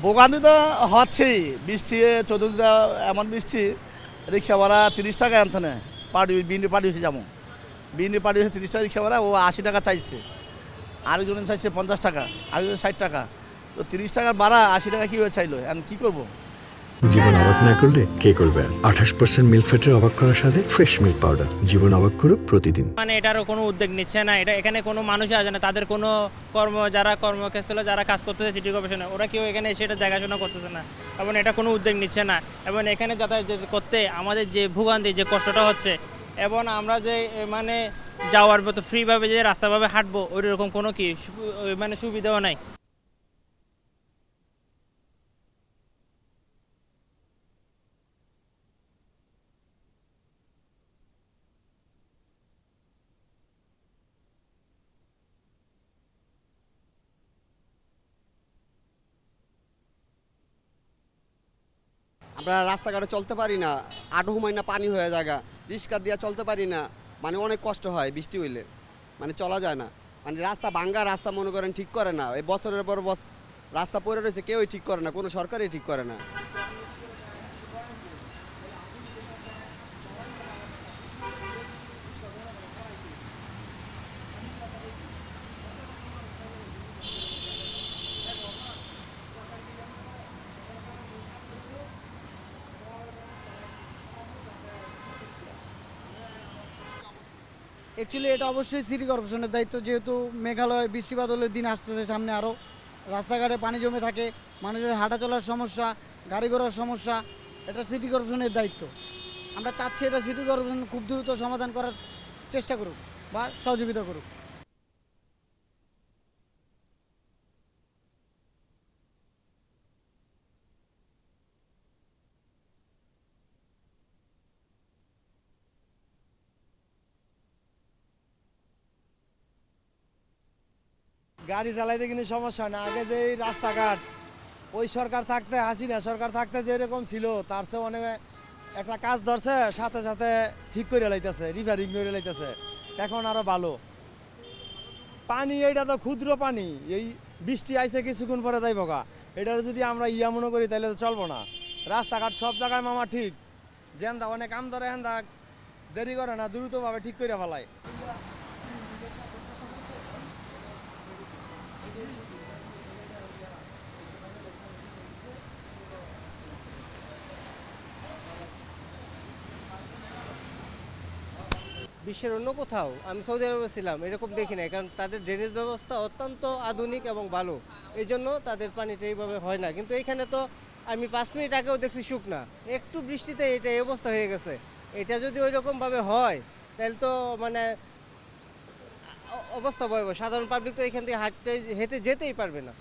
ভোগান্তি তো হচ্ছেই। বৃষ্টি চতুর্দিকে এমন বৃষ্টি, রিক্সা ভাড়া 30 টাকা আনতে পাড়ি বিন্ডি পাড়ি উঠে যাবো। বিন্ডি পাড়ি উঠে 30 টাকা রিক্সা ভাড়া, ও 80 টাকা চাইছে। আরেকজন চাইছে 50 টাকা, আরেকজন 60 টাকা। তো 30 টাকার ভাড়া 80 টাকা কীভাবে চাইলো? এখন কী করবো? জীবন অবাক না করলে কে করবে? 28% মিল্ক ফ্যাটের অবাক করার সাথে ফ্রেশ মিল্ক পাউডার। জীবন অবাক করুক প্রতিদিন। মানে এটারও কোনো উদ্যোগ নিচ্ছে না। এখানে কোনো মানুষ আসে না, তাদের কোনো যারা কর্মক্ষেত্রে যারা কাজ করতেছে সিটি কর্পোরেশনে, ওরা কেউ এখানে সেটা দেখাশোনা করতেছে না এবং এটা কোনো উদ্যোগ নিচ্ছে না। এবং এখানে যাতায়াত করতে আমাদের যে ভোগান্তি, যে কষ্টটা হচ্ছে, এবং আমরা যে মানে যাওয়ার মতো ফ্রিভাবে যে রাস্তাভাবে হাঁটবো, ওই রকম কোনো মানে সুবিধাও নাই। আমরা রাস্তাঘাটে চলতে পারি না, আডু হুমাইনা পানি হয়ে জায়গা, রিক্সা দিয়ে চলতে পারি না, মানে অনেক কষ্ট হয় বৃষ্টি হইলে, মানে চলা যায় না। মানে রাস্তা ভাঙ্গা, রাস্তা মনে করেন ঠিক করে না, এই বছরের পর রাস্তা পড়ে রয়েছে, কেউই ঠিক করে না, কোনো সরকারই ঠিক করে না। অ্যাকচুয়ালি এটা অবশ্যই সিটি কর্পোরেশনের দায়িত্ব, যেহেতু মেঘালয় বৃষ্টি বাদলের দিন আসতেছে সামনে, আরও রাস্তাঘাটে পানি জমে থাকে, মানুষের হাঁটা চলার সমস্যা, গাড়ি ঘোড়ার সমস্যা, এটা সিটি কর্পোরেশনের দায়িত্ব। আমরা চাচ্ছি এটা সিটি কর্পোরেশন খুব দ্রুত সমাধান করার চেষ্টা করুক বা সহযোগিতা করুক। গাড়ি চালাইতে কিন্তু সমস্যা না। আগে যে রাস্তাঘাট, ওই সরকার থাকতে, হাসিনা সরকার থাকতে যেরকম ছিল, তার চেয়ে অনেক একটা কাজ ধরছে, সাথে সাথে ঠিক করে লাইতেছে, রিপেয়ারিং করে লাইতেছে, এখন আরো ভালো। পানি এইটা তো ক্ষুদ্র পানি, এই বৃষ্টি আইসে কিছুক্ষণ পরে যাইব গা। এটার যদি আমরা মনে করি তাহলে তো চলবো না। রাস্তাঘাট সব জায়গায় মামা ঠিক, যেন্দা অনেক কাম ধরে হেন্দা দেরি করে না, দ্রুতভাবে ঠিক করে ফেলায়। বিশ্বের অন্য কোথাও, আমি সৌদি আরবে ছিলাম, এরকম দেখি না, কারণ তাদের ড্রেনেজ ব্যবস্থা অত্যন্ত আধুনিক এবং ভালো, এই জন্য তাদের পানিটা এইভাবে হয় না। কিন্তু এখানে তো আমি 5 মিনিট আগেও দেখছি শুকনা, একটু বৃষ্টিতে এটা এই অবস্থা হয়ে গেছে। এটা যদি ওই রকমভাবে হয় তাহলে তো মানে অবস্থা ভয়াবহ, সাধারণ পাবলিক তো এখান থেকে হেঁটে যেতেই পারবে না।